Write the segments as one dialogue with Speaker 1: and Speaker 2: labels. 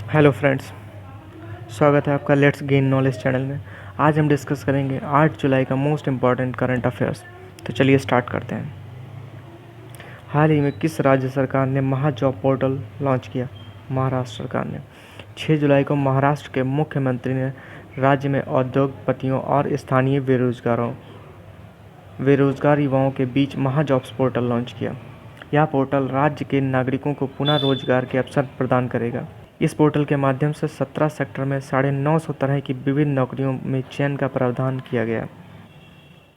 Speaker 1: Hello friends, स्वागत है आपका लेट्स गेन नॉलेज चैनल में। आज हम डिस्कस करेंगे 8 जुलाई का मोस्ट इम्पॉर्टेंट करंट अफेयर्स। तो चलिए स्टार्ट करते हैं। हाल ही में किस राज्य सरकार ने महा जॉब पोर्टल लॉन्च किया? महाराष्ट्र सरकार ने। 6 जुलाई को महाराष्ट्र के मुख्यमंत्री ने राज्य में उद्योगपतियों और स्थानीय बेरोजगार युवाओं के बीच महा जॉब्स पोर्टल लॉन्च किया। यह पोर्टल राज्य के नागरिकों को पुनः रोजगार के अवसर प्रदान करेगा। इस पोर्टल के माध्यम से 17 सेक्टर में 950 तरह की विभिन्न नौकरियों में चयन का प्रावधान किया गया,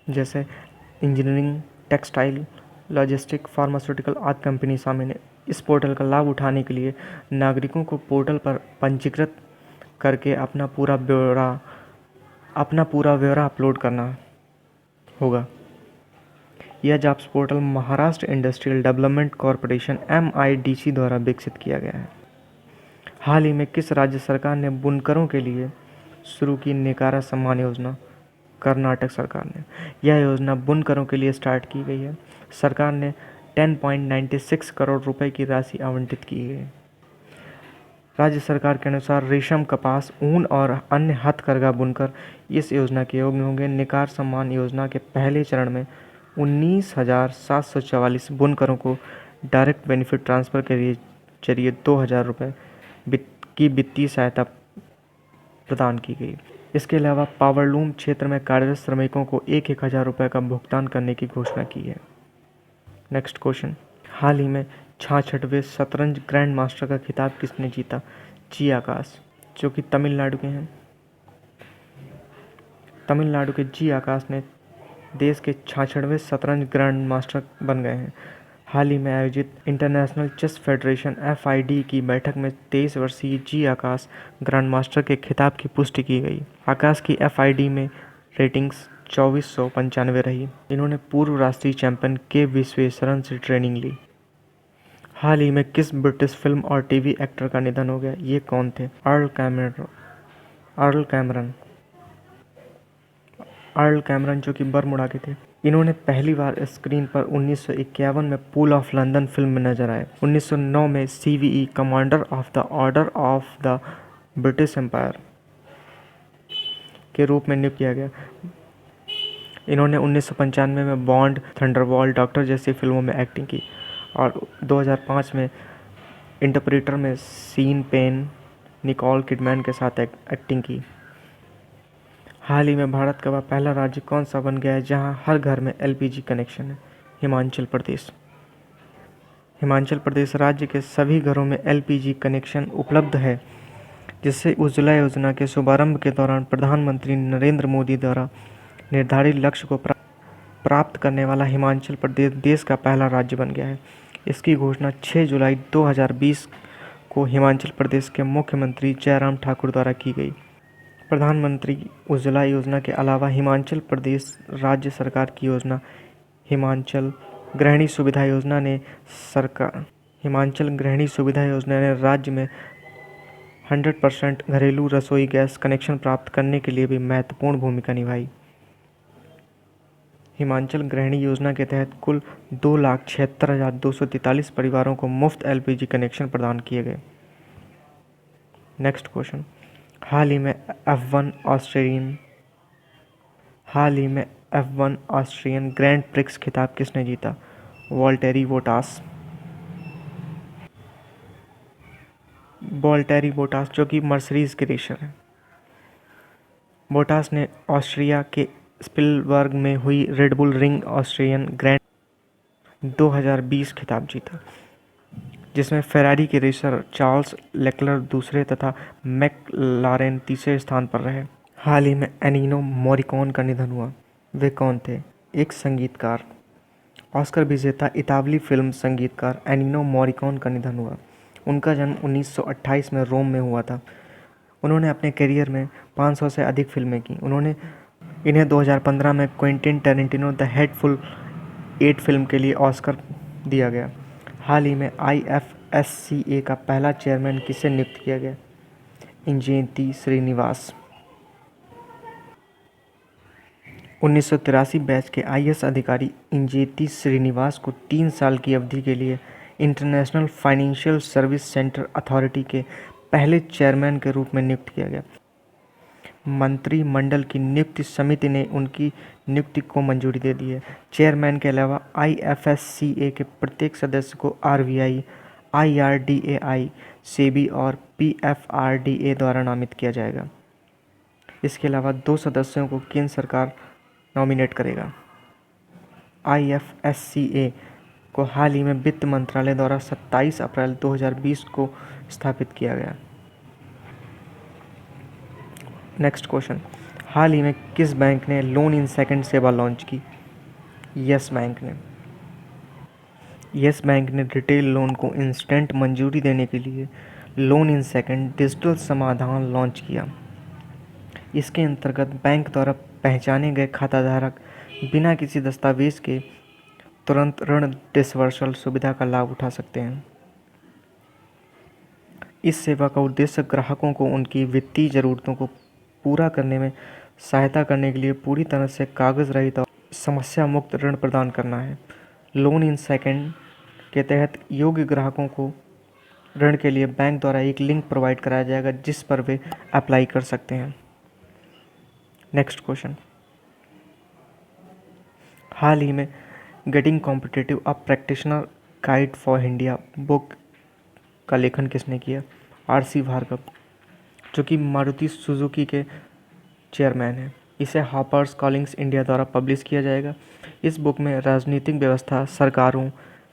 Speaker 1: जैसे इंजीनियरिंग, टेक्सटाइल, लॉजिस्टिक, फार्मास्यूटिकल आदि कंपनी शामिल है। इस पोर्टल का लाभ उठाने के लिए नागरिकों को पोर्टल पर पंजीकृत करके अपना पूरा ब्यौरा अपलोड करना होगा। यह jobs portal Maharashtra industrial development corporation MIDC द्वारा विकसित किया गया है। हाल ही में किस राज्य सरकार ने बुनकरों के लिए शुरू की नेकारा सम्मान योजना? कर्नाटक सरकार ने। यह योजना बुनकरों के लिए स्टार्ट की गई है। सरकार ने 10.96 करोड़ रुपए की राशि आवंटित की है। राज्य सरकार के अनुसार रेशम, कपास, ऊन और अन्य हथकरघा बुनकर इस योजना के योग्य होंगे। नेकार सम्मान योजना के पहले चरण में 19,744 बुनकरों को डायरेक्ट बेनिफिट ट्रांसफ़र के जरिए 2,000 रुपये की वित्तीय सहायता प्रदान की गई। इसके अलावा पावरलूम क्षेत्र में कार्यरत श्रमिकों को 1,000 रुपये का भुगतान करने की घोषणा की है। नेक्स्ट क्वेश्चन, हाल ही में 66वें शतरंज ग्रैंड मास्टर का खिताब किसने जीता? जी आकाश, जो कि तमिलनाडु के हैं। तमिलनाडु के जी आकाश ने देश के 66वें शतरंज ग्रैंड मास्टर बन गए हैं। हाल ही में आयोजित इंटरनेशनल चेस फेडरेशन FID की बैठक में 23 वर्षीय जी आकाश ग्रैंड मास्टर के खिताब की पुष्टि की गई। आकाश की FID में रेटिंग्स 2495 रही। इन्होंने पूर्व राष्ट्रीय चैंपियन के विश्वेश्वरन से ट्रेनिंग ली। हाल ही में किस ब्रिटिश फिल्म और टीवी एक्टर का निधन हो गया? ये कौन थे? अर्ल कैमरन, जो कि बरमुडा के थे। इन्होंने पहली बार स्क्रीन पर 1951 में पूल ऑफ लंदन फिल्म में नजर आए। 1909 में CVE commander of the order of the British Empire के रूप में नियुक्त किया गया। इन्होंने 1995 में बॉन्ड, थंडरबॉल्ट, डॉक्टर जैसी फिल्मों में एक्टिंग की और 2005 में इंटरप्रेटर में सीन पेन, निकोल किडमैन के साथ एक्टिंग की। हाल ही में भारत का वह पहला राज्य कौन सा बन गया है जहां हर घर में LPG कनेक्शन है? हिमाचल प्रदेश। हिमाचल प्रदेश राज्य के सभी घरों में LPG कनेक्शन उपलब्ध है, जिससे उज्ज्वला योजना के शुभारंभ के दौरान प्रधानमंत्री नरेंद्र मोदी द्वारा निर्धारित लक्ष्य को प्राप्त करने वाला हिमाचल प्रदेश देश का पहला राज्य बन गया है। इसकी घोषणा 6 जुलाई 2020 को हिमाचल प्रदेश के मुख्यमंत्री जयराम ठाकुर द्वारा की गई। प्रधानमंत्री उज्ज्वला योजना के अलावा हिमाचल प्रदेश राज्य सरकार की योजना हिमाचल गृहिणी सुविधा योजना ने राज्य में 100% घरेलू रसोई गैस कनेक्शन प्राप्त करने के लिए भी महत्वपूर्ण भूमिका निभाई। हिमाचल गृहिणी योजना के तहत कुल 2,76,243 परिवारों को मुफ्त LPG कनेक्शन प्रदान किए गए। नेक्स्ट क्वेश्चन, हाल ही में F1 ऑस्ट्रियन ग्रैंड प्रिक्स खिताब किसने जीता? वॉल्टेरी बोटास, जो कि मर्सिडीज के रेसर हैं। बोटास ने ऑस्ट्रिया के स्पिलबर्ग में हुई red bull ring Austrian grand 2020 खिताब जीता, जिसमें फेरारी के रेसर चार्ल्स लेक्लर दूसरे तथा मैकलारेन तीसरे स्थान पर रहे। हाल ही में एनिनो मोरिकॉन का निधन हुआ। वे कौन थे? एक संगीतकार, ऑस्कर विजेता इतालवी फिल्म संगीतकार एनिनो मोरिकॉन का निधन हुआ। उनका जन्म 1928 में रोम में हुआ था। उन्होंने अपने करियर में 500 से अधिक फिल्में की। इन्हें 2015 में Quentin Tarantino the hateful 8 film के लिए ऑस्कर दिया गया। हाल ही में IFSCA का पहला चेयरमैन किसे नियुक्त किया गया? इंजेती श्रीनिवास। 1983 बैच के IAS अधिकारी इंजेती श्रीनिवास को 3 साल की अवधि के लिए international financial service centre authority के पहले चेयरमैन के रूप में नियुक्त किया गया। मंत्रिमंडल की नियुक्ति समिति ने उनकी नियुक्ति को मंजूरी दे दी है। चेयरमैन के अलावा IFSCA के प्रत्येक सदस्य को RBI, IRDAI, सेबी और PFRDA द्वारा नामित किया जाएगा। इसके अलावा 2 सदस्यों को केंद्र सरकार नॉमिनेट करेगा। IFSCA को हाल ही में वित्त मंत्रालय द्वारा 27 अप्रैल 2020 को स्थापित किया गया। नेक्स्ट क्वेश्चन, हाल ही में किस बैंक ने लोन इन सेकंड सेवा लॉन्च की? यस बैंक ने। यस बैंक ने रिटेल लोन को इंस्टेंट मंजूरी देने के लिए लोन इन सेकंड डिजिटल समाधान लॉन्च किया। इसके अंतर्गत बैंक द्वारा पहचाने गए खाताधारक बिना किसी दस्तावेज के तुरंत ऋण डिसवर्सल सुविधा का लाभ उठा सकते हैं। इस सेवा का उद्देश्य ग्राहकों को उनकी वित्तीय ज़रूरतों को पूरा करने में सहायता करने के लिए पूरी तरह से कागज़ रहित और समस्या मुक्त ऋण प्रदान करना है। लोन इन सेकंड के तहत योग्य ग्राहकों को ऋण के लिए बैंक द्वारा एक लिंक प्रोवाइड कराया जाएगा जिस पर वे अप्लाई कर सकते हैं। नेक्स्ट क्वेश्चन, हाल ही में getting competitive a practitioner guide for India book का लेखन किसने किया? RC भार्गव, जो कि मारुति सुजुकी के चेयरमैन हैं। इसे हार्पर्स कॉलिंग्स इंडिया द्वारा पब्लिश किया जाएगा। इस बुक में राजनीतिक व्यवस्था, सरकारों,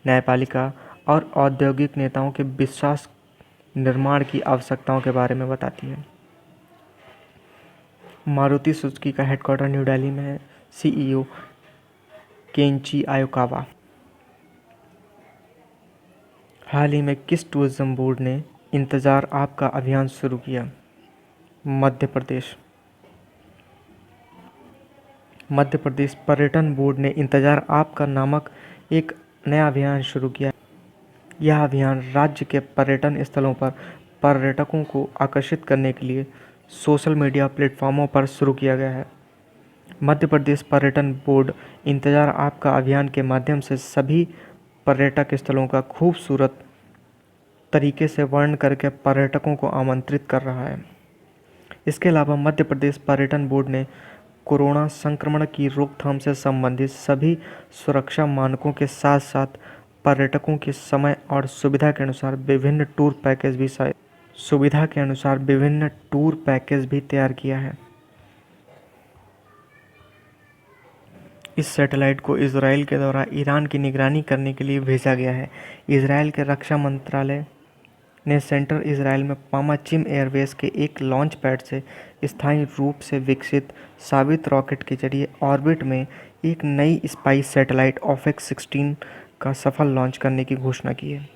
Speaker 1: न्यायपालिका और औद्योगिक नेताओं के विश्वास निर्माण की आवश्यकताओं के बारे में बताती है। मारुति सुजुकी का हेडक्वार्टर न्यू दिल्ली में है। CEO केंची आयोकावा। हाल ही में किस टूरिज्म बोर्ड ने इंतजार आपका अभियान शुरू किया? मध्य प्रदेश। मध्य प्रदेश पर्यटन बोर्ड ने इंतजार आपका नामक एक नया अभियान शुरू किया। यह अभियान राज्य के पर्यटन स्थलों पर पर्यटकों को आकर्षित करने के लिए सोशल मीडिया प्लेटफॉर्मों पर शुरू किया गया है। मध्य प्रदेश पर्यटन बोर्ड इंतजार आपका अभियान के माध्यम से सभी पर्यटक स्थलों का खूबसूरत तरीके से वर्णन करके पर्यटकों को आमंत्रित कर रहा है। इसके अलावा मध्य प्रदेश पर्यटन बोर्ड ने कोरोना संक्रमण की रोकथाम से संबंधित सभी सुरक्षा मानकों के साथ साथ पर्यटकों के समय और सुविधा के अनुसार विभिन्न टूर पैकेज भी तैयार किया है। इस सैटेलाइट को इजराइल के द्वारा ईरान की निगरानी करने के लिए भेजा गया है। इजराइल के रक्षा मंत्रालय ने सेंट्रल इजराइल में पामाचिम एयरबेस के एक लॉन्च पैड से स्थायी रूप से विकसित साबित रॉकेट के जरिए ऑर्बिट में एक नई स्पाइस सैटेलाइट OFAC-16 का सफल लॉन्च करने की घोषणा की है।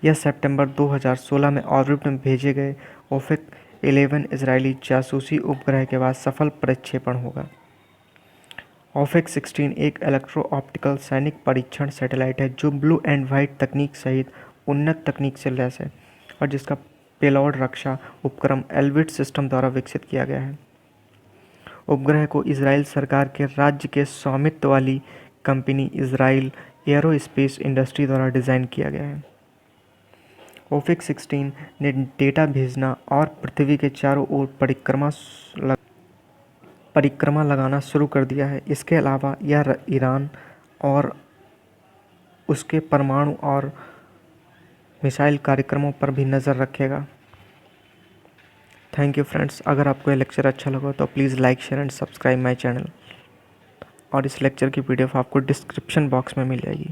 Speaker 1: यह सितंबर 2016 में ऑर्बिट में भेजे गए OFAC-11 इजरायली जासूसी उपग्रह के बाद सफल प्रक्षेपण होगा। OFAC-16 एक इलेक्ट्रो ऑप्टिकल सैनिक परीक्षण सैटेलाइट है जो ब्लू एंड व्हाइट तकनीक सहित उन्नत तकनीक से लैस है और जिसका पेलोड रक्षा उपक्रम एल्बिट सिस्टम द्वारा विकसित किया गया है। उपग्रह को इजराइल सरकार के राज्य के स्वामित्व वाली कंपनी इजराइल एरोस्पेस इंडस्ट्री द्वारा डिज़ाइन किया गया है। OFAC-16 ने डेटा भेजना और पृथ्वी के चारों ओर परिक्रमा लगाना शुरू कर दिया है। इसके अलावा यह ईरान और उसके परमाणु और मिसाइल कार्यक्रमों पर भी नज़र रखेगा। Thank you friends. अगर आपको यह लेक्चर अच्छा लगा तो please like, share and subscribe my channel और इस लेक्चर की PDF आपको डिस्क्रिप्शन बॉक्स में मिल जाएगी।